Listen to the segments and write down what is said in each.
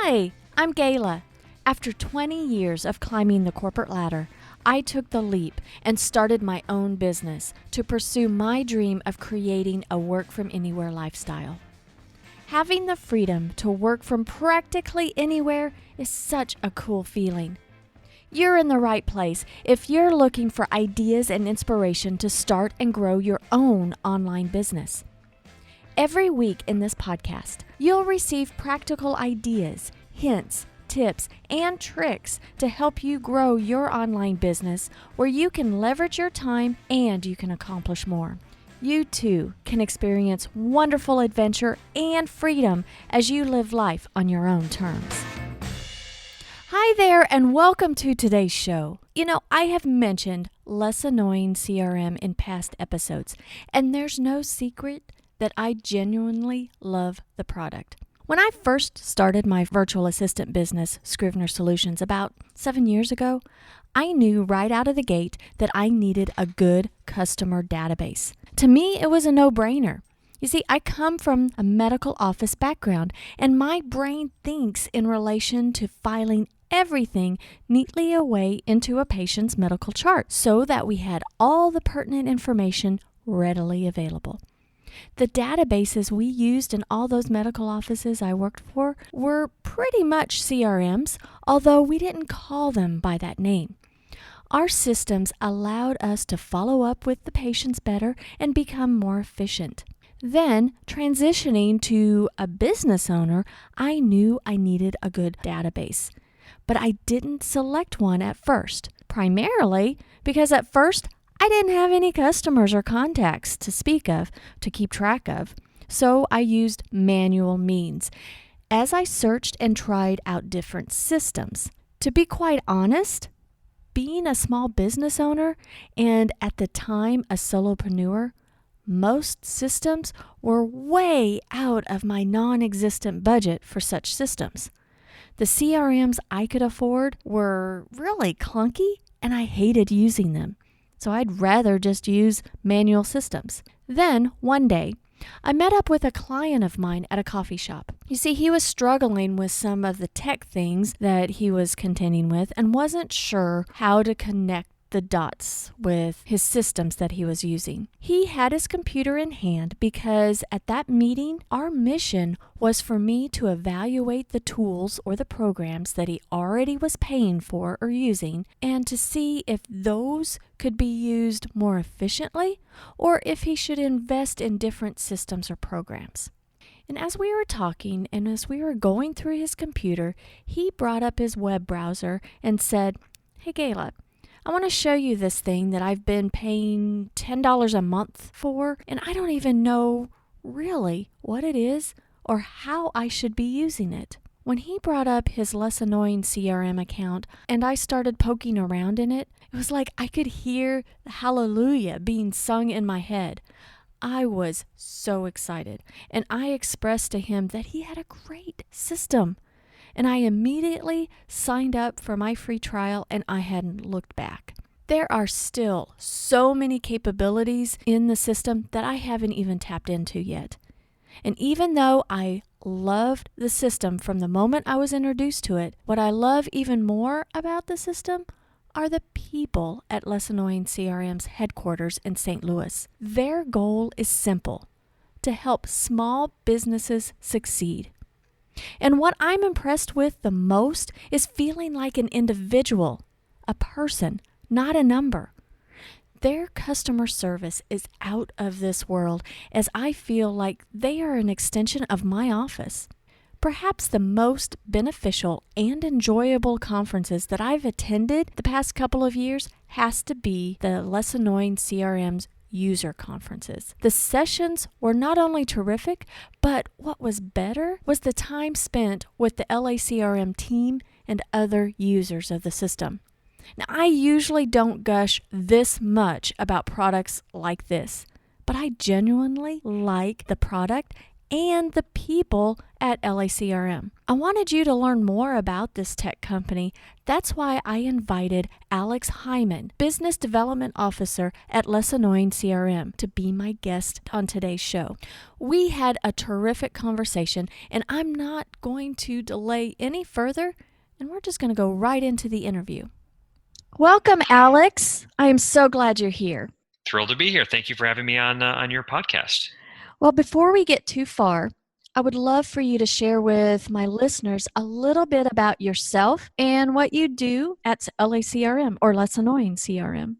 Hi, I'm Gayla. After 20 years of climbing the corporate ladder, I took the leap and started my own business to pursue my dream of creating a work-from-anywhere lifestyle. Having the freedom to work from practically anywhere is such a cool feeling. You're in the right place if you're looking for ideas and inspiration to start and grow your own online business. Every week in this podcast, you'll receive practical ideas, hints, tips, and tricks to help you grow your online business where you can leverage your time and you can accomplish more. You too can experience wonderful adventure and freedom as you live life on your own terms. Hi there, and welcome to today's show. I have mentioned Less Annoying CRM in past episodes, and there's no secret that I genuinely love the product. When I first started my virtual assistant business, Scrivener Solutions, about 7 years ago, I knew right out of the gate that I needed a good customer database. To me, it was a no-brainer. You see, I come from a medical office background, and my brain thinks in relation to filing everything neatly away into a patient's medical chart so that we had all the pertinent information readily available. The databases we used in all those medical offices I worked for were pretty much CRMs, although we didn't call them by that name. Our systems allowed us to follow up with the patients better and become more efficient. Then, transitioning to a business owner, I knew I needed a good database. But I didn't select one at first, primarily because at first I didn't have any customers or contacts to speak of to keep track of, so I used manual means as I searched and tried out different systems. To be quite honest, being a small business owner and at the time a solopreneur, most systems were way out of my non-existent budget for such systems. The CRMs I could afford were really clunky and I hated using them. So I'd rather just use manual systems. Then, one day, I met up with a client of mine at a coffee shop. You see, he was struggling with some of the tech things that he was contending with and wasn't sure how to connect the dots with his systems that he was using. He had his computer in hand because at that meeting, our mission was for me to evaluate the tools or the programs that he already was paying for or using and to see if those could be used more efficiently or if he should invest in different systems or programs. And as we were talking and as we were going through his computer, he brought up his web browser and said, "Hey, Gayla, I want to show you this thing that I've been paying $10 a month for, and I don't even know really what it is or how I should be using it." When he brought up his Less Annoying CRM account and I started poking around in it, it was like I could hear the hallelujah being sung in my head. I was so excited, and I expressed to him that he had a great system. And I immediately signed up for my free trial and I hadn't looked back. There are still so many capabilities in the system that I haven't even tapped into yet. And even though I loved the system from the moment I was introduced to it, what I love even more about the system are the people at Less Annoying CRM's headquarters in St. Louis. Their goal is simple: to help small businesses succeed. And what I'm impressed with the most is feeling like an individual, a person, not a number. Their customer service is out of this world as I feel like they are an extension of my office. Perhaps the most beneficial and enjoyable conferences that I've attended the past couple of years has to be the Less Annoying CRM's user conferences. The sessions were not only terrific, but what was better was the time spent with the LACRM team and other users of the system. Now, I usually don't gush this much about products like this, but I genuinely like the product and the people at LACRM. I wanted you to learn more about this tech company. That's why I invited Alex Haimann, Business Development Officer at Less Annoying CRM, to be my guest on today's show. We had a terrific conversation, and I'm not going to delay any further, and we're just going to go right into the interview. Welcome, Alex. I am so glad you're here. Thrilled to be here. Thank you for having me on your podcast. Well, before we get too far, I would love for you to share with my listeners a little bit about yourself and what you do at LACRM or Less Annoying CRM.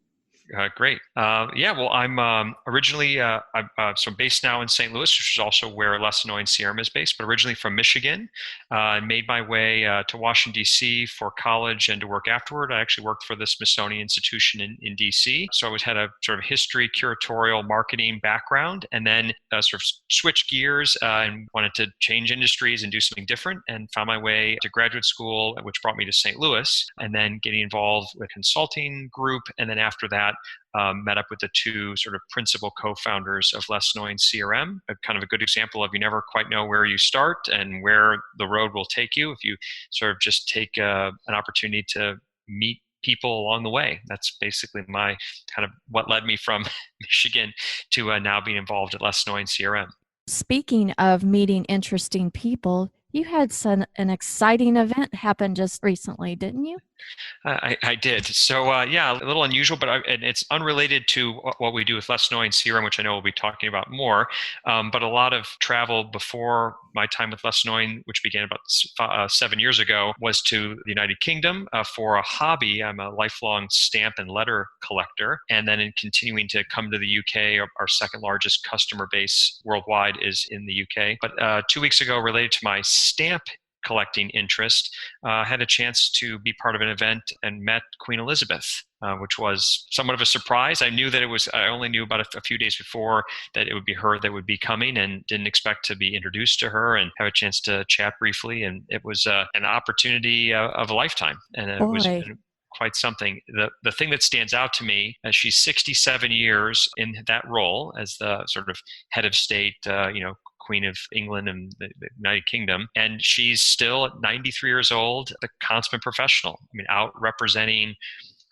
Great. Well, I'm originally so I'm based now in St. Louis, which is also where Less Annoying CRM is based, but originally from Michigan. And made my way to Washington, D.C. for college and to work afterward. I actually worked for the Smithsonian Institution in D.C. So I always had a sort of history, curatorial, marketing background, and then sort of switched gears and wanted to change industries and do something different, and found my way to graduate school, which brought me to St. Louis, and then getting involved with a consulting group. And then after that, met up with the two sort of principal co-founders of Less Annoying CRM, kind of a good example of you never quite know where you start and where the road will take you if you sort of just take an opportunity to meet people along the way. That's basically my kind of what led me from Michigan to now being involved at Less Annoying CRM. Speaking of meeting interesting people, you had an exciting event happen just recently, didn't you? I did. So yeah, a little unusual, but and it's unrelated to what we do with Less Annoying CRM, which I know we'll be talking about more. But a lot of travel before my time with Less Annoying, which began about 7 years ago, was to the United Kingdom for a hobby. I'm a lifelong stamp and letter collector, and then in continuing to come to the UK, our second largest customer base worldwide is in the UK. But 2 weeks ago, related to my stamp collecting interest, had a chance to be part of an event and met Queen Elizabeth, which was somewhat of a surprise. I knew that it was, I only knew about a few days before that it would be her that would be coming, and didn't expect to be introduced to her and have a chance to chat briefly. And it was an opportunity of a lifetime. And it was Boy, quite something. The thing that stands out to me, as she's 67 years in that role as the sort of head of state, Queen of England and the United Kingdom, and she's still at 93 years old, a consummate professional. I mean, out representing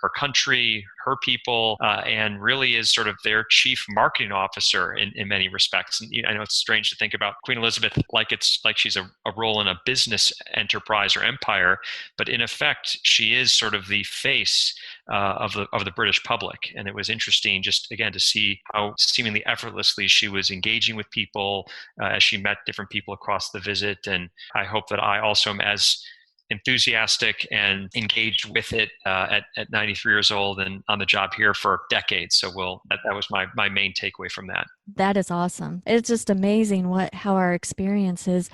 her country, her people, and really is sort of their chief marketing officer in many respects. And I know it's strange to think about Queen Elizabeth like it's like she's a role in a business enterprise or empire, but in effect, she is sort of the face of the British public. And it was interesting just again to see how seemingly effortlessly she was engaging with people as she met different people across the visit. And I hope that I also am as enthusiastic and engaged with it at 93 years old and on the job here for decades. So that was my main takeaway from that. that is awesome. It's just amazing how our experiences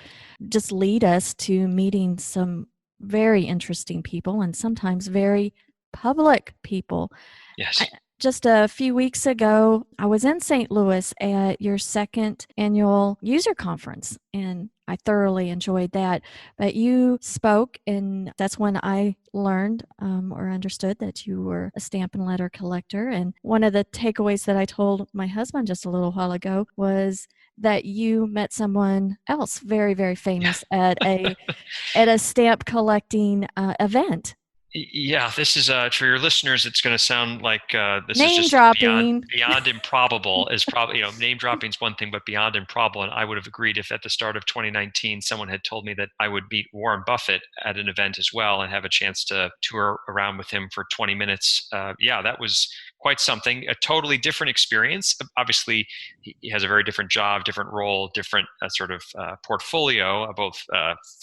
just lead us to meeting some very interesting people and sometimes very public people. Yes. Just a few weeks ago, I was in St. Louis at your second annual user conference, and I thoroughly enjoyed that. But you spoke, and that's when I learned or understood that you were a stamp and letter collector. And one of the takeaways that I told my husband just a little while ago was that you met someone else very, very famous at a stamp collecting event. Yeah, this is for your listeners. It's going to sound like this is Name just dropping. beyond improbable. Is probably name dropping is one thing, but beyond improbable. And I would have agreed if at the start of 2019 someone had told me that I would meet Warren Buffett at an event as well and have a chance to tour around with him for 20 minutes. Yeah, that was quite something. A totally different experience. Obviously, he has a very different job, different role, different sort of portfolio, both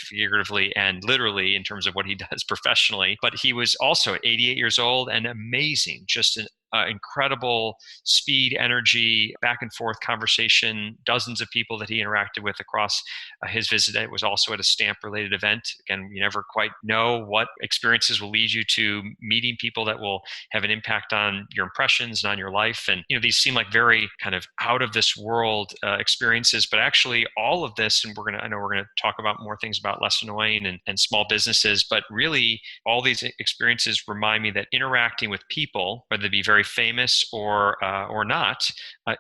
figuratively and literally in terms of what he does professionally. But he was also 88 years old and amazing, just an incredible speed, energy, back and forth conversation, dozens of people that he interacted with across his visit. It was also at a stamp related event. Again, you never quite know what experiences will lead you to meeting people that will have an impact on your impressions and on your life. And, these seem like very kind of out of this world experiences, but actually all of this, and I know we're going to talk about more things about Less Annoying and small businesses, but really all these experiences remind me that interacting with people, whether they be very famous or not,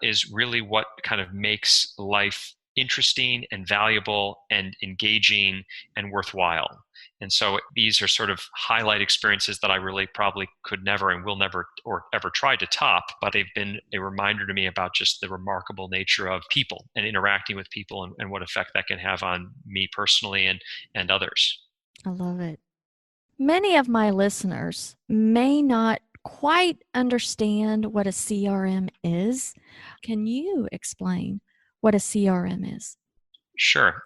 is really what kind of makes life interesting and valuable and engaging and worthwhile. And so these are sort of highlight experiences that I really probably could never and will never or ever try to top, but they've been a reminder to me about just the remarkable nature of people and interacting with people, and what effect that can have on me personally and others. I love it. Many of my listeners may not quite understand what a CRM is. Can you explain what a CRM is? Sure.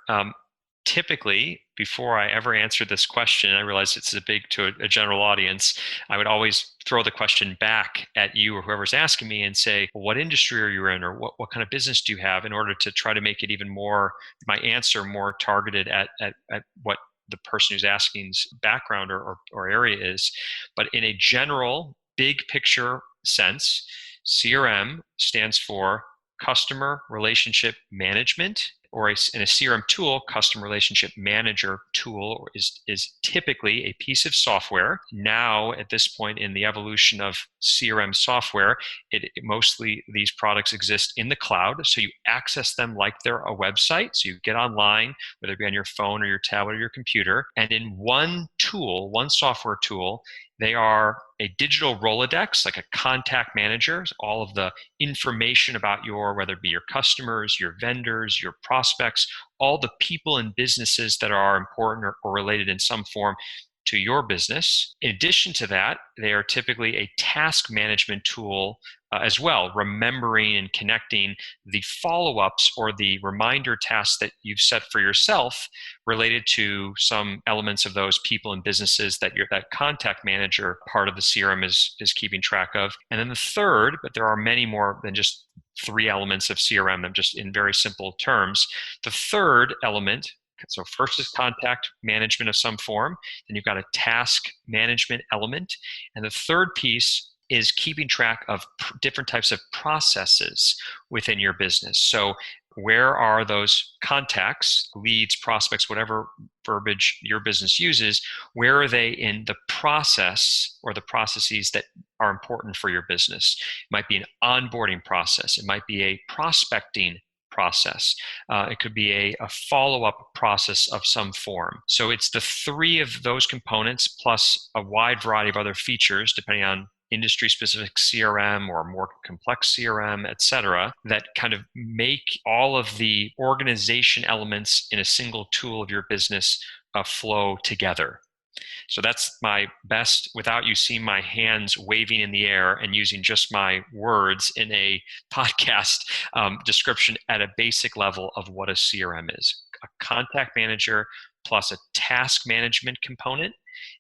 Typically, before I ever answered this question, I realized it's a big to a general audience. I would always throw the question back at you or whoever's asking me and say, well, what industry are you in, or what kind of business do you have, in order to try to make it even more, my answer more targeted at what the person who's asking's background or area is. But in a general, big picture sense, CRM stands for Customer Relationship Management, or in a CRM tool, Customer Relationship Manager tool is typically a piece of software. Now, at this point in the evolution of CRM software, mostly these products exist in the cloud, so you access them like they're a website. So you get online, whether it be on your phone or your tablet or your computer, and in one tool, one software tool, they are a digital Rolodex, like a contact manager. All of the information about whether it be your customers, your vendors, your prospects, all the people and businesses that are important or related in some form to your business. In addition to that, they are typically a task management tool as well, remembering and connecting the follow-ups or the reminder tasks that you've set for yourself related to some elements of those people and businesses that that contact manager part of the CRM is keeping track of. And then the third, but there are many more than just three elements of CRM, I'm just in very simple terms. The third element, so first is contact management of some form, then you've got a task management element, and the third piece is keeping track of different types of processes within your business. So where are those contacts, leads, prospects, whatever verbiage your business uses, where are they in the process or the processes that are important for your business? It might be an onboarding process. It might be a prospecting process. It could be a follow-up process of some form. So it's the three of those components plus a wide variety of other features, depending on industry-specific CRM or more complex CRM, et cetera, that kind of make all of the organization elements in a single tool of your business flow together. So that's my best, without you seeing my hands waving in the air and using just my words in a podcast description at a basic level of what a CRM is. A contact manager plus a task management component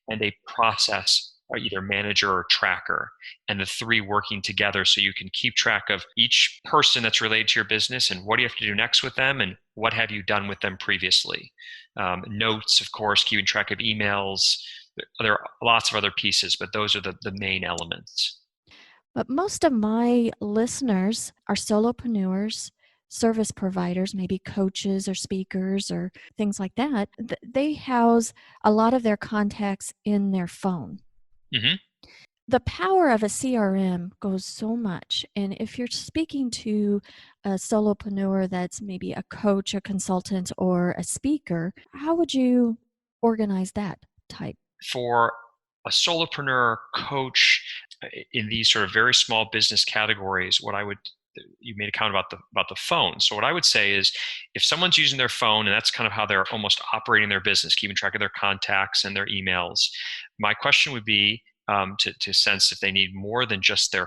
and a process, or either manager or tracker, and the three working together so you can keep track of each person that's related to your business and what do you have to do next with them and what have you done with them previously. Notes, of course, keeping track of emails. There are lots of other pieces, but those are the main elements. But most of my listeners are solopreneurs, service providers, maybe coaches or speakers or things like that. They house a lot of their contacts in their phone. Mm-hmm. The power of a CRM goes so much. And if you're speaking to a solopreneur that's maybe a coach, a consultant, or a speaker, how would you organize that type? For a solopreneur, coach, in these sort of very small business categories, you made a comment about the phone. So what I would say is, if someone's using their phone and that's kind of how they're almost operating their business, keeping track of their contacts and their emails, my question would be to sense if they need more than just their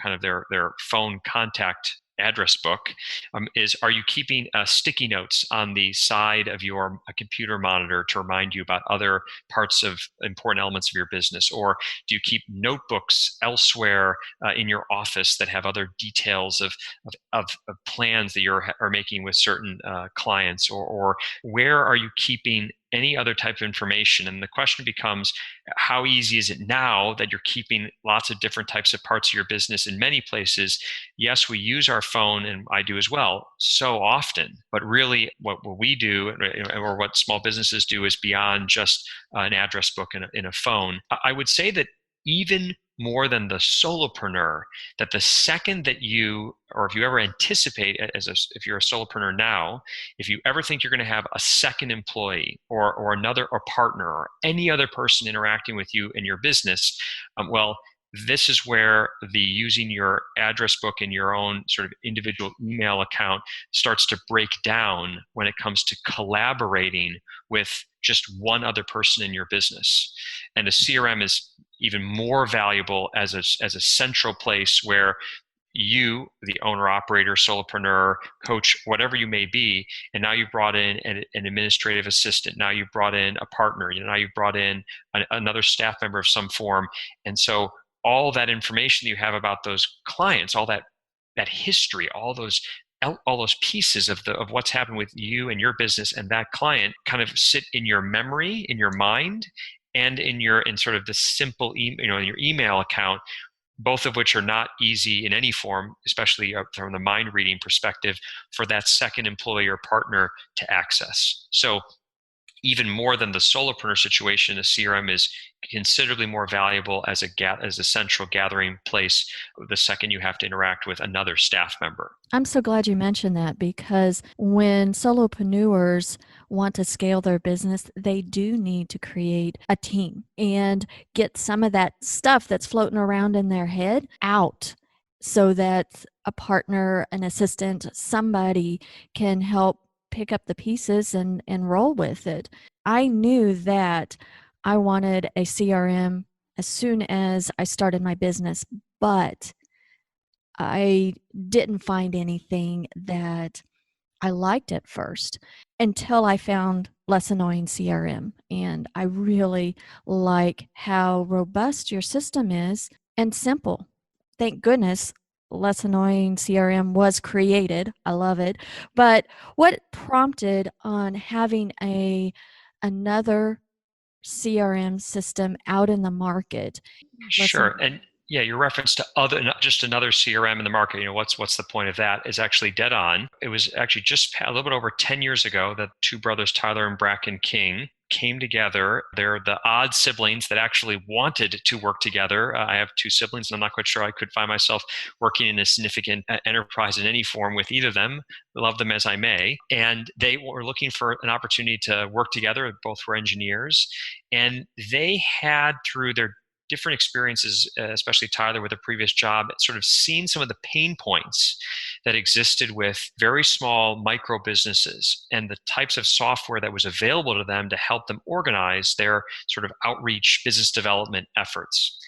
kind of their phone contact address book, are you keeping sticky notes on the side of your computer monitor to remind you about other parts of important elements of your business? Or do you keep notebooks elsewhere in your office that have other details of plans that are making with certain clients? Or where are you keeping any other type of information? And the question becomes, how easy is it now that you're keeping lots of different types of parts of your business in many places? Yes, we use our phone, and I do as well, so often. But really, what we do, or what small businesses do, is beyond just an address book in a phone. I would say that even more than the solopreneur, that the second that you, or if you ever anticipate if you're a solopreneur now, if you ever think you're going to have a second employee or another, or partner, or any other person interacting with you in your business, well, this is where the using your address book in your own sort of individual email account starts to break down when it comes to collaborating with just one other person in your business. And a CRM is even more valuable as a central place where you, the owner, operator, solopreneur, coach, whatever you may be, and now you've brought in an administrative assistant. Now you've brought in a partner. Now you've brought in another staff member of some form. And so all that information that you have about those clients, all that history, all those pieces of what's happened with you and your business and that client kind of sit in your memory, in your mind, and in sort of the simple in your email account, both of which are not easy in any form, especially from the mind reading perspective, for that second employee or partner to access. So even more than the solopreneur situation, a CRM is considerably more valuable as a central gathering place the second you have to interact with another staff member. I'm so glad you mentioned that, because when solopreneurs want to scale their business, they do need to create a team and get some of that stuff that's floating around in their head out, so that a partner, an assistant, somebody can help pick up the pieces and roll with it. I knew that I wanted a CRM as soon as I started my business, but I didn't find anything that I liked at first until I found Less Annoying CRM. And I really like how robust your system is and simple. Thank goodness Less Annoying CRM was created. I love it. But what prompted on having another CRM system out in the market? Sure. And yeah, your reference to not just another CRM in the market, what's the point of that, is actually dead on. It was actually just a little bit over 10 years ago that two brothers, Tyler and Bracken King, came together. They're the odd siblings that actually wanted to work together. I have two siblings, and I'm not quite sure I could find myself working in a significant enterprise in any form with either of them, love them as I may. And they were looking for an opportunity to work together. Both were engineers. And they had, through their different experiences, especially Tyler with a previous job, sort of seen some of the pain points that existed with very small micro businesses and the types of software that was available to them to help them organize their sort of outreach business development efforts.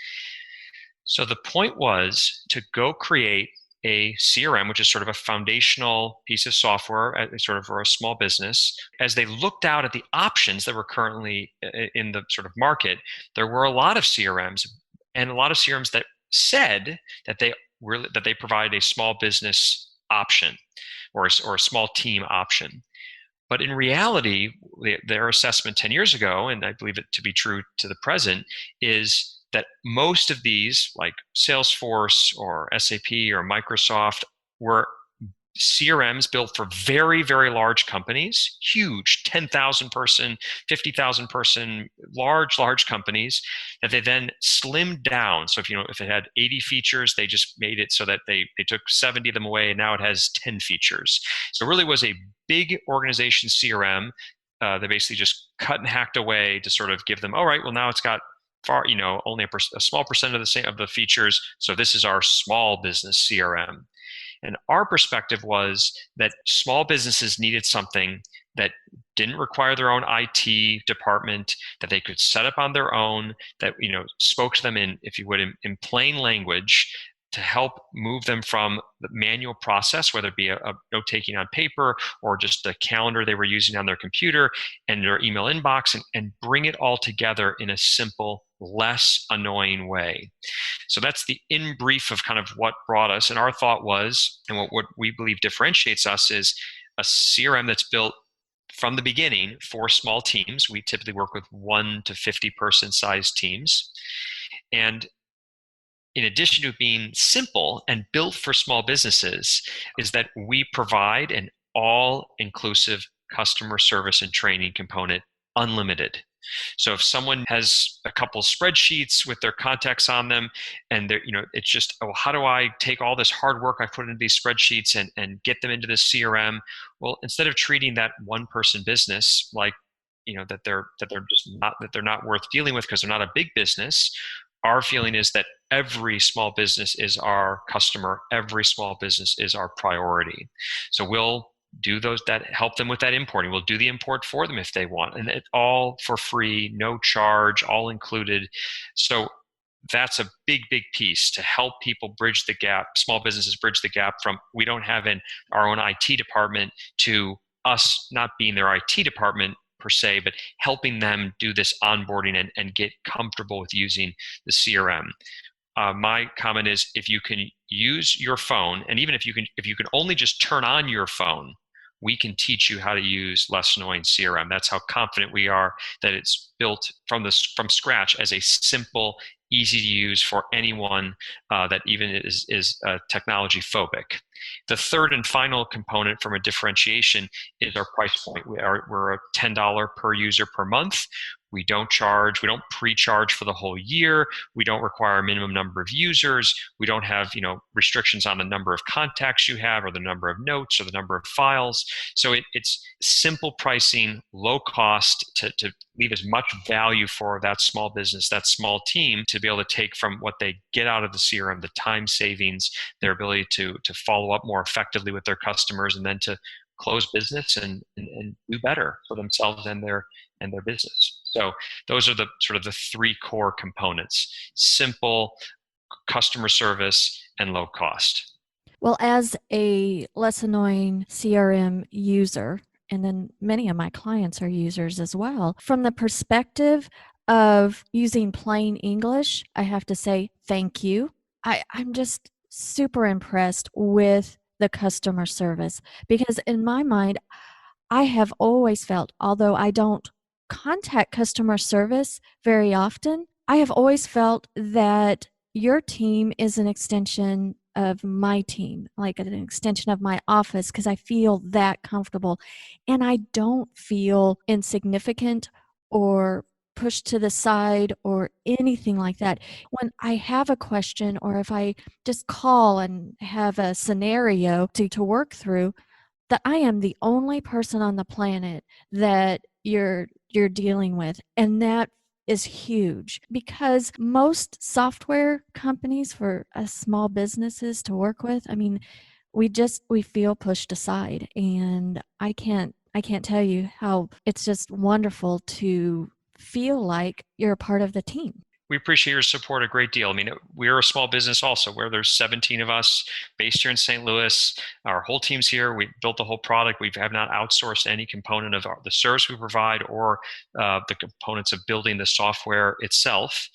So the point was to go create a CRM, which is sort of a foundational piece of software sort of for a small business. As they looked out at the options that were currently in the sort of market, there were a lot of CRMs, and a lot of CRMs that said that they provide a small business option or a small team option. But in reality, their assessment 10 years ago, and I believe it to be true to the present, is that most of these, like Salesforce or SAP or Microsoft, were CRMs built for very, very large companies, huge 10,000 person, 50,000 person, large companies that they then slimmed down. So if it had 80 features, they just made it so that they took 70 of them away, and now it has 10 features. So it really was a big organization CRM. They basically just cut and hacked away to sort of give them, all right, well, now it's got only a small percent of the features. So this is our small business CRM. And our perspective was that small businesses needed something that didn't require their own IT department, that they could set up on their own, that spoke to them in, if you would, in plain language, to help move them from the manual process, whether it be a note taking on paper or just a calendar they were using on their computer and their email inbox, and bring it all together in a simple, less annoying way. So that's the in brief of kind of what brought us. And our thought was, and what we believe differentiates us, is a CRM that's built from the beginning for small teams. We typically work with 1 to 50 person sized teams. And in addition to being simple and built for small businesses, is that we provide an all-inclusive customer service and training component unlimited. So if someone has a couple spreadsheets with their contacts on them, and they're, it's just, oh, how do I take all this hard work I put into these spreadsheets and get them into this CRM? Well, instead of treating that one person business like, that they're not worth dealing with because they're not a big business, our feeling is that every small business is our customer, every small business is our priority. So we'll do those that help them with that importing. We'll do the import for them if they want, and it all for free, no charge, all included. So that's a big piece to help people bridge the gap, small businesses bridge the gap from we don't have our own IT department to us not being their IT department per se, but helping them do this onboarding and get comfortable with using the CRM. My comment is, if you can use your phone, and even if you can only just turn on your phone, we can teach you how to use Less Annoying CRM. That's how confident we are that it's built from scratch as a simple, easy to use for anyone that even is technology phobic. The third and final component from a differentiation is our price point. We're a $10 per user per month. We don't pre-charge for the whole year. We don't require a minimum number of users. We don't have, restrictions on the number of contacts you have or the number of notes or the number of files. So it's simple pricing, low cost to leave as much value for that small business, that small team, to be able to take from what they get out of the CRM, the time savings, their ability to follow up more effectively with their customers, and then to close business and do better for themselves and their business. So those are the sort of the three core components: simple, customer service, and low cost. Well, as a Less Annoying CRM user, and then many of my clients are users as well, from the perspective of using plain English, I have to say thank you. I'm just super impressed with the customer service, because in my mind, I have always felt, although I don't contact customer service very often, I have always felt that your team is an extension of my team, like an extension of my office, because I feel that comfortable. And I don't feel insignificant or pushed to the side or anything like that. When I have a question, or if I just call and have a scenario to work through, that I am the only person on the planet that you're dealing with. And that is huge, because most software companies for us small businesses to work with, I mean, we feel pushed aside. And I can't tell you how it's just wonderful to feel like you're a part of the team. We appreciate your support a great deal. I mean, we're a small business also, where there's 17 of us based here in St. Louis. Our whole team's here. We built the whole product. We have not outsourced any component of the service we provide, or the components of building the software itself.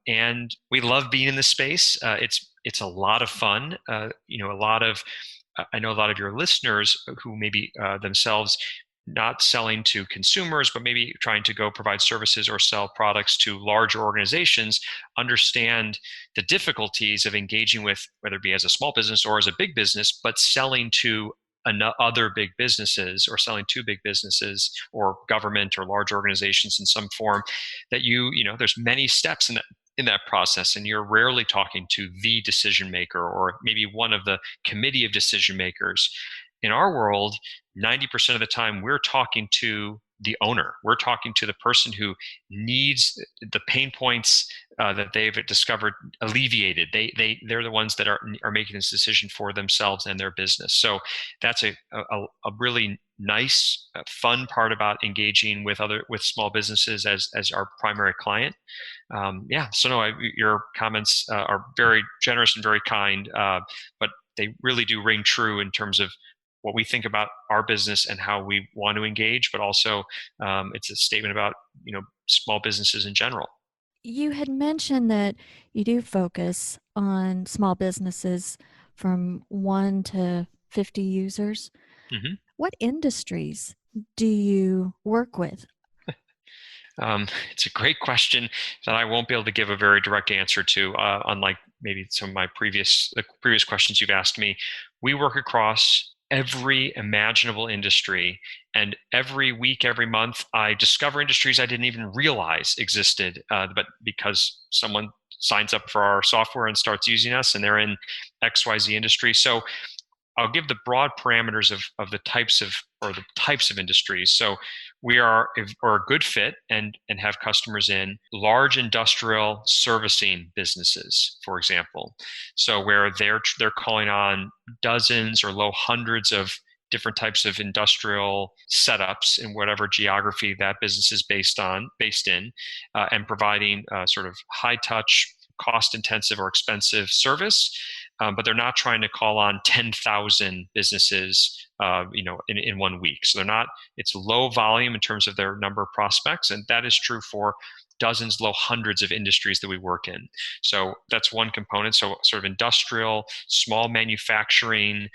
And we love being in this space. It's a lot of fun. I know a lot of your listeners who maybe themselves not selling to consumers, but maybe trying to go provide services or sell products to larger organizations, understand the difficulties of engaging with, whether it be as a small business or as a big business, but selling to other big businesses, or selling to big businesses or government or large organizations in some form. That there's many steps in that process, and you're rarely talking to the decision maker or maybe one of the committee of decision makers. In our world, 90% of the time, we're talking to the owner. We're talking to the person who needs the pain points that they've discovered alleviated. They're the ones that are making this decision for themselves and their business. So that's a really nice, fun part about engaging with small businesses as our primary client. So no, your comments are very generous and very kind, but they really do ring true in terms of what we think about our business and how we want to engage, but also it's a statement about small businesses in general. You had mentioned that you do focus on small businesses from 1 to 50 users. hmm What industries do you work with? It's a great question that I won't be able to give a very direct answer to, unlike maybe some of the previous questions you've asked me. We work across every imaginable industry. And every week, every month, I discover industries I didn't even realize existed. But because someone signs up for our software and starts using us and they're in XYZ industry. So I'll give the broad parameters of the types of or the types of industries. So we are a good fit and have customers in large industrial servicing businesses, for example. So where they're calling on dozens or low hundreds of different types of industrial setups in whatever geography that business is based in, and providing sort of high touch, cost intensive or expensive service, but they're not trying to call on 10,000 businesses, in 1 week. So they're not. It's low volume in terms of their number of prospects, and that is true for dozens, low hundreds of industries that we work in. So that's one component. So sort of industrial, small manufacturing.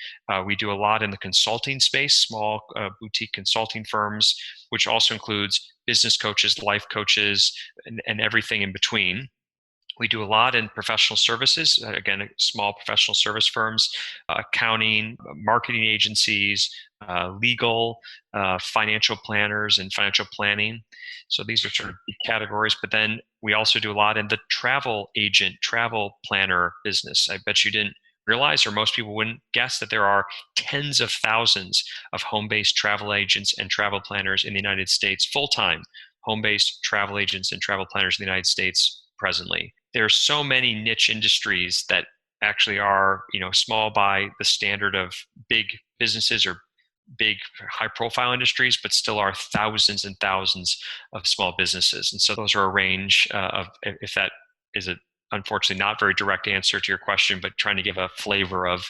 We do a lot in the consulting space, small boutique consulting firms, which also includes business coaches, life coaches, and everything in between. We do a lot in professional services, again, small professional service firms, accounting, marketing agencies, legal, financial planners, and financial planning. So these are sort of big categories. But then we also do a lot in the travel agent, travel planner business. I bet you didn't realize, or most people wouldn't guess, that there are tens of thousands of home-based travel agents and travel planners in the United States, full-time home-based travel agents and travel planners in the United States presently. There are so many niche industries that actually are, small by the standard of big businesses or big high profile industries, but still are thousands and thousands of small businesses. And so those are a range of, if that is a unfortunately not very direct answer to your question, but trying to give a flavor of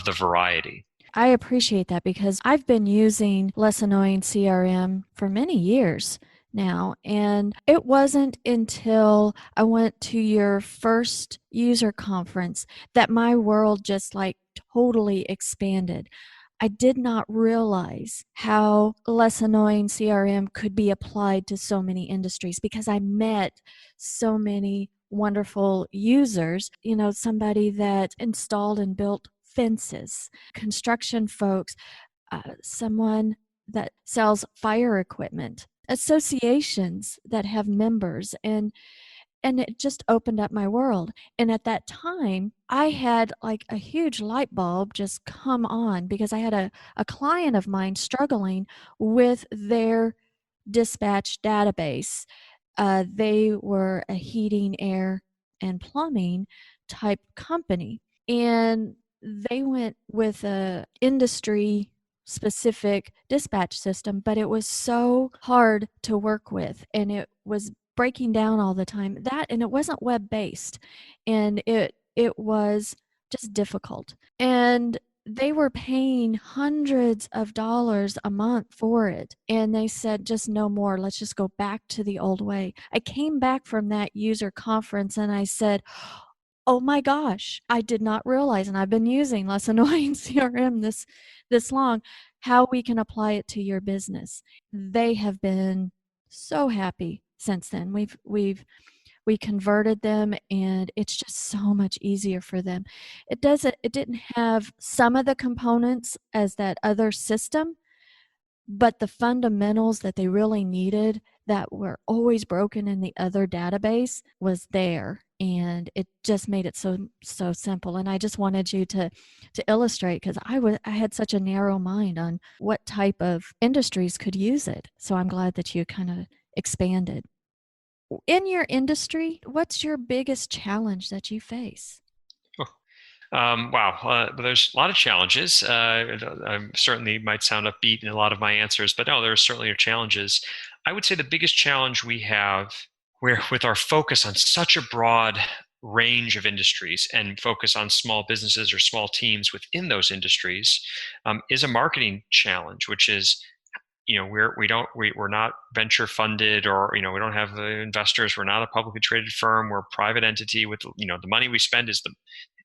the variety. I appreciate that because I've been using Less Annoying CRM for many years now. And it wasn't until I went to your first user conference that my world just like totally expanded. I did not realize how Less Annoying CRM could be applied to so many industries because I met so many wonderful users, somebody that installed and built fences, construction folks, someone that sells fire equipment, associations that have members, and it just opened up my world. And at that time, I had like a huge light bulb just come on because I had a client of mine struggling with their dispatch database. They were a heating, air, and plumbing type company. And they went with a industry specific dispatch system, but it was so hard to work with and it was breaking down all the time. That and it wasn't web based and it was just difficult. And they were paying hundreds of dollars a month for it. And they said, just no more. Let's just go back to the old way. I came back from that user conference and I said, oh my gosh, I did not realize, and I've been using Less Annoying CRM this long, how we can apply it to your business. They have been so happy since then. We converted them and it's just so much easier for them. It didn't have some of the components as that other system, but the fundamentals that they really needed that were always broken in the other database was there, and it just made it so simple. And I just wanted you to illustrate because I had such a narrow mind on what type of industries could use it. So I'm glad that you kind of expanded. In your industry, what's your biggest challenge that you face? Wow, there's a lot of challenges. I certainly might sound upbeat in a lot of my answers, but no, there certainly are challenges. I would say the biggest challenge we have, where with our focus on such a broad range of industries and focus on small businesses or small teams within those industries, is a marketing challenge, which is, we're not venture funded, or we don't have the investors. We're not a publicly traded firm. We're a private entity with the money we spend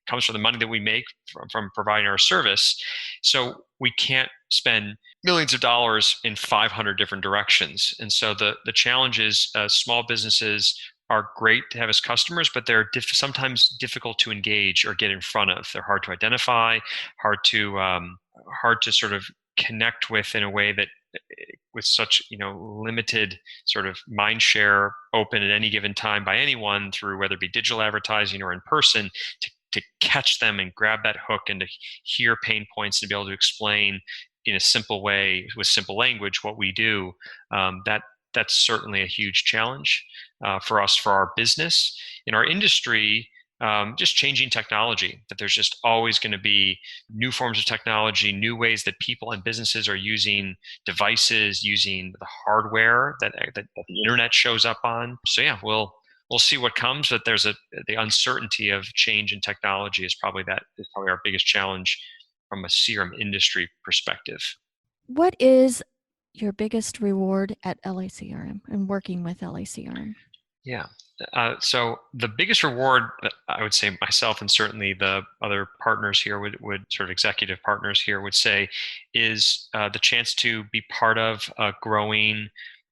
comes from the money that we make from providing our service. So we can't spend millions of dollars in 500 different directions. And so the challenge is, small businesses are great to have as customers, but they're sometimes difficult to engage or get in front of. They're hard to identify, hard to hard to sort of connect with in a way that with such limited sort of mind share open at any given time by anyone through whether it be digital advertising or in person to catch them and grab that hook and to hear pain points and be able to explain in a simple way with simple language what we do. That's certainly a huge challenge for us, for our business. In our industry, just changing technology, that there's just always going to be new forms of technology, new ways that people and businesses are using devices, using the hardware that the internet shows up on. So yeah, we'll see what comes, but the uncertainty of change in technology is probably our biggest challenge from a CRM industry perspective. What is your biggest reward at LACRM and working with LACRM? Yeah. So the biggest reward that I would say myself and certainly the other partners here would sort of executive partners here would say is the chance to be part of a growing,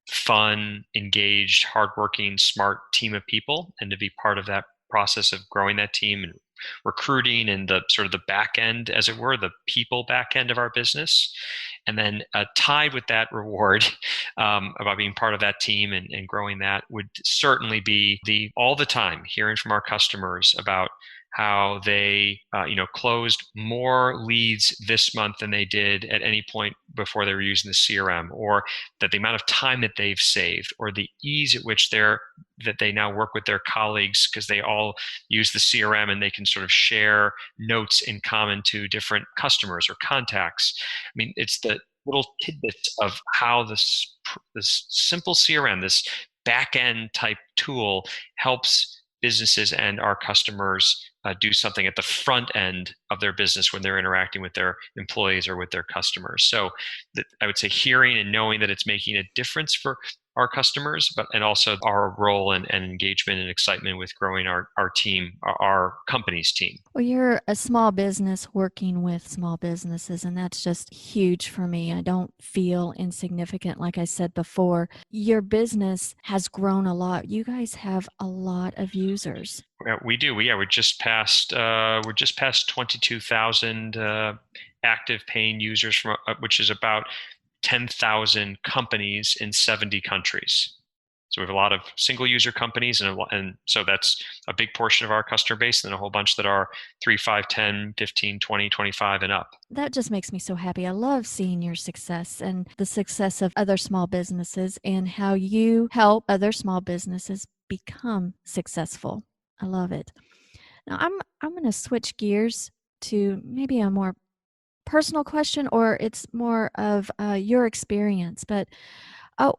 fun, engaged, hardworking, smart team of people, and to be part of that process of growing that team and recruiting and the sort of the back end, as it were, the people back end of our business. And then tied with that reward about being part of that team and growing that would certainly be all the time hearing from our customers about how they closed more leads this month than they did at any point before they were using the CRM, or that the amount of time that they've saved, or the ease at which that they now work with their colleagues because they all use the CRM and they can sort of share notes in common to different customers or contacts. I mean, it's the little tidbits of how this simple CRM, this back end type tool, helps businesses and our customers do something at the front end of their business when they're interacting with their employees or with their customers. So I would say hearing and knowing that it's making a difference for our customers, and also our role and engagement and excitement with growing our team, our company's team. Well, you're a small business working with small businesses, and that's just huge for me. I don't feel insignificant. Like I said before, your business has grown a lot. You guys have a lot of users. Yeah, we do. We're just past 22,000 active paying users from which is about 10,000 companies in 70 countries. So we have a lot of single user companies, and so that's a big portion of our customer base, and then a whole bunch that are 3, 5, 10, 15, 20, 25 and up. That just makes me so happy. I love seeing your success and the success of other small businesses and how you help other small businesses become successful. I love it. Now I'm going to switch gears to maybe a more personal question, or it's more of your experience. But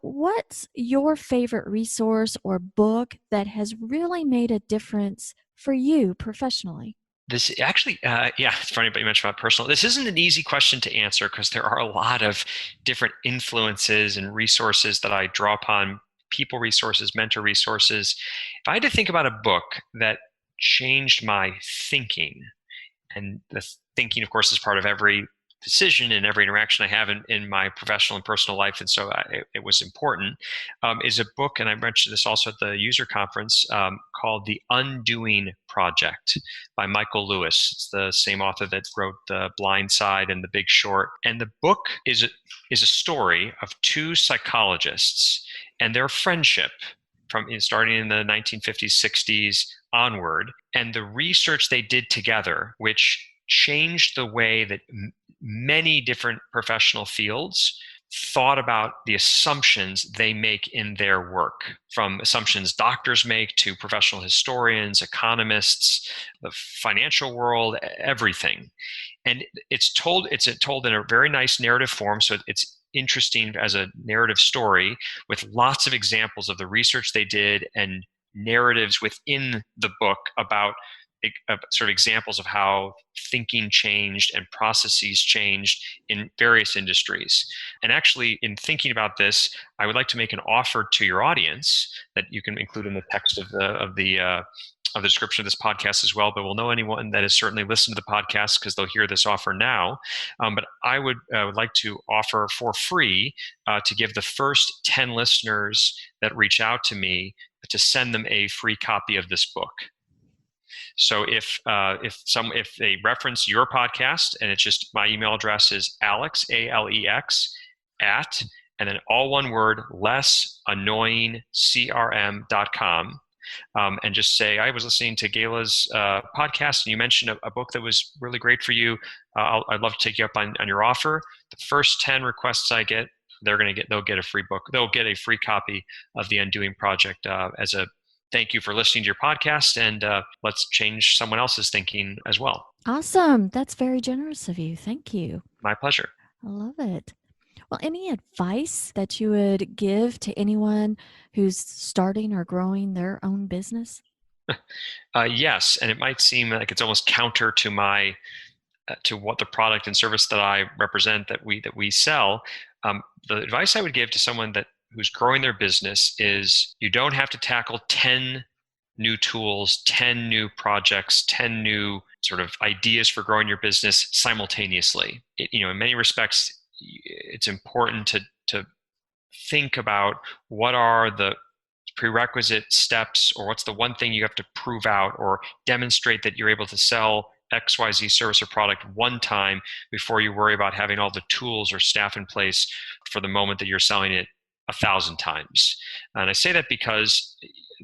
what's your favorite resource or book that has really made a difference for you professionally? This actually, yeah, it's funny, but you mentioned about personal. This isn't an easy question to answer because there are a lot of different influences and resources that I draw upon, people resources, mentor resources. If I had to think about a book that changed my thinking, and the thinking, of course, is part of every decision and every interaction I have in my professional and personal life, and so it was important, is a book, and I mentioned this also at the user conference, called The Undoing Project by Michael Lewis. It's the same author that wrote The Blind Side and The Big Short. And the book is a story of two psychologists and their friendship from starting in the 1950s, 60s onward, and the research they did together, which changed the way that many different professional fields thought about the assumptions they make in their work, from assumptions doctors make to professional historians, economists, the financial world, everything. And it's told in a very nice narrative form, so it's interesting as a narrative story with lots of examples of the research they did and narratives within the book about sort of examples of how thinking changed and processes changed in various industries. And actually, in thinking about this, I would like to make an offer to your audience that you can include in the text of the description of this podcast as well, but we'll know anyone that has certainly listened to the podcast because they'll hear this offer now. But I would like to offer for free to give the first 10 listeners that reach out to me to send them a free copy of this book. So if they reference your podcast, and it's just, my email address is Alex, Alex, at, and then all one word, lessannoyingcrm.com. And just say, I was listening to Gayla's podcast, and you mentioned a book that was really great for you. I'd love to take you up on your offer. The first 10 requests I get, they'll get a free book. They'll get a free copy of The Undoing Project as a thank you for listening to your podcast, and let's change someone else's thinking as well. Awesome. That's very generous of you. Thank you. My pleasure. I love it. Well, any advice that you would give to anyone who's starting or growing their own business? Yes, and it might seem like it's almost counter to my to what the product and service that I represent, that we sell. The advice I would give to someone who's growing their business is, you don't have to tackle 10 new tools, 10 new projects, 10 new sort of ideas for growing your business simultaneously. In many respects, it's important to think about what are the prerequisite steps, or what's the one thing you have to prove out or demonstrate that you're able to sell XYZ service or product one time before you worry about having all the tools or staff in place for the moment that you're selling it 1,000 times. And I say that because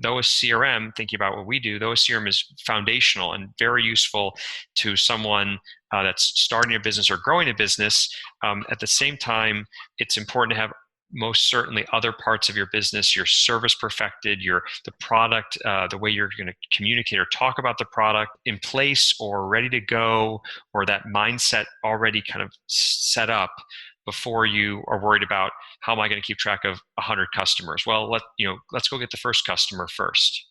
though a CRM, thinking about what we do, though a CRM is foundational and very useful to someone that's starting a business or growing a business, at the same time, it's important to have most certainly other parts of your business, your service perfected, the product, the way you're going to communicate or talk about the product in place or ready to go, or that mindset already kind of set up before you are worried about, how am I going to keep track of 100 customers? Well, let's go get the first customer first.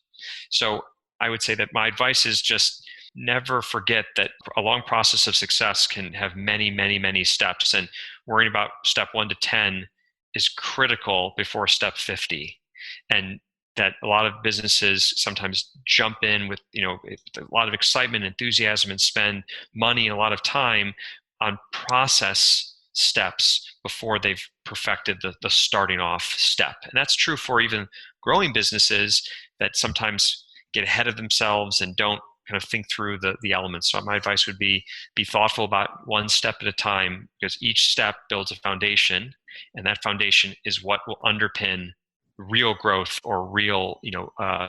So I would say that my advice is just never forget that a long process of success can have many, many, many steps, and worrying about step 1 to 10 is critical before step 50. And that a lot of businesses sometimes jump in with a lot of excitement, enthusiasm, and spend money and a lot of time on process steps before they've perfected the starting off step. And that's true for even growing businesses that sometimes get ahead of themselves and don't kind of think through the elements. So my advice would be thoughtful about one step at a time, because each step builds a foundation, and that foundation is what will underpin real growth or real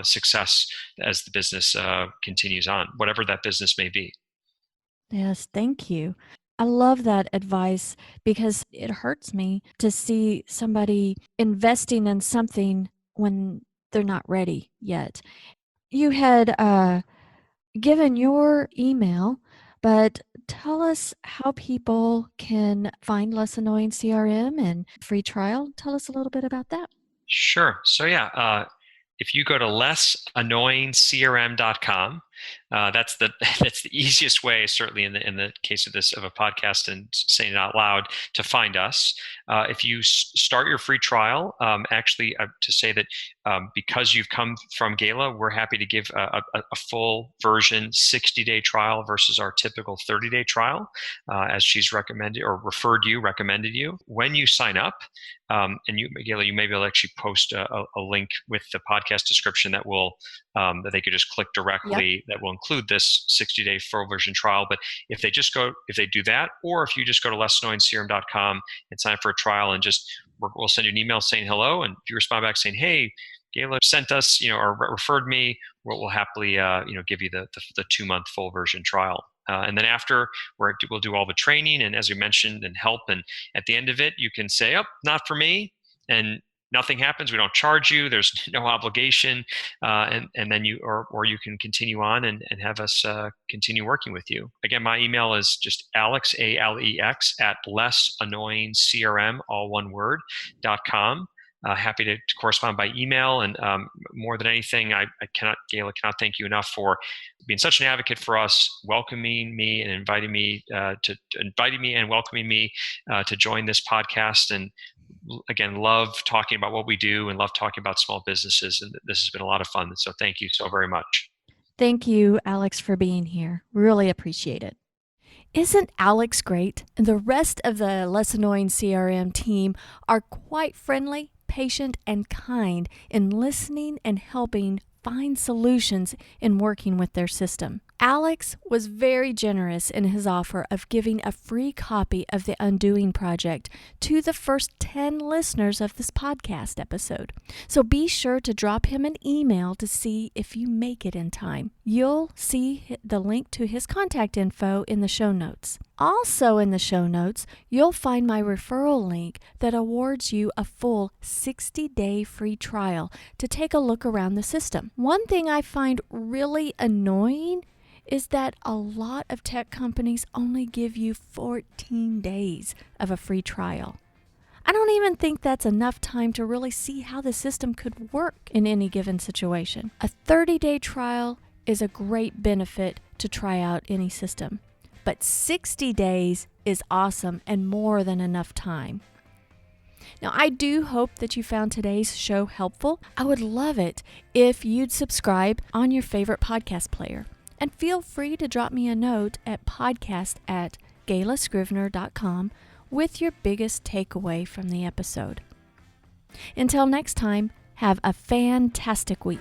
success as the business continues on, whatever that business may be. Yes, thank you. I love that advice, because it hurts me to see somebody investing in something when they're not ready yet. You had given your email, but tell us how people can find Less Annoying CRM and free trial. Tell us a little bit about that. Sure. So yeah, if you go to lessannoyingcrm.com, that's the easiest way, certainly in the case of a podcast and saying it out loud, to find us. If you start your free trial, to say that because you've come from Gayla, we're happy to give a full version 60-day trial versus our typical 30-day trial, as she's recommended you. When you sign up, and Gayla, you may be able to actually post a link with the podcast description that that they could just click directly. Yep. That will include this 60-day full version trial. But if they do that, or if you just go to lessannoyingcrm.com and sign up for a trial, and we'll send you an email saying hello, and if you respond back saying, hey, Gayla sent us, or referred me, we'll happily, give you the 2-month full version trial. And then after, we'll do all the training, and as we mentioned, and help. And at the end of it, you can say, oh, not for me, and nothing happens. We don't charge you. There's no obligation. And then you can continue on and have us continue working with you. Again, my email is just Alex, Alex, at lessannoyingcrm, all one word, .com. Happy to correspond by email. And more than anything, Gayla cannot thank you enough for being such an advocate for us, welcoming me and inviting me and welcoming me to join this podcast. And again, love talking about what we do and love talking about small businesses. And this has been a lot of fun. So thank you so very much. Thank you, Alex, for being here. Really appreciate it. Isn't Alex great? And the rest of the Less Annoying CRM team are quite friendly, patient, and kind in listening and helping find solutions in working with their system. Alex was very generous in his offer of giving a free copy of The Undoing Project to the first 10 listeners of this podcast episode. So be sure to drop him an email to see if you make it in time. You'll see the link to his contact info in the show notes. Also in the show notes, you'll find my referral link that awards you a full 60-day free trial to take a look around the system. One thing I find really annoying is that a lot of tech companies only give you 14 days of a free trial. I don't even think that's enough time to really see how the system could work in any given situation. A 30-day trial is a great benefit to try out any system, but 60 days is awesome and more than enough time. Now, I do hope that you found today's show helpful. I would love it if you'd subscribe on your favorite podcast player. And feel free to drop me a note at podcast@gaylascrivener.com with your biggest takeaway from the episode. Until next time, have a fantastic week.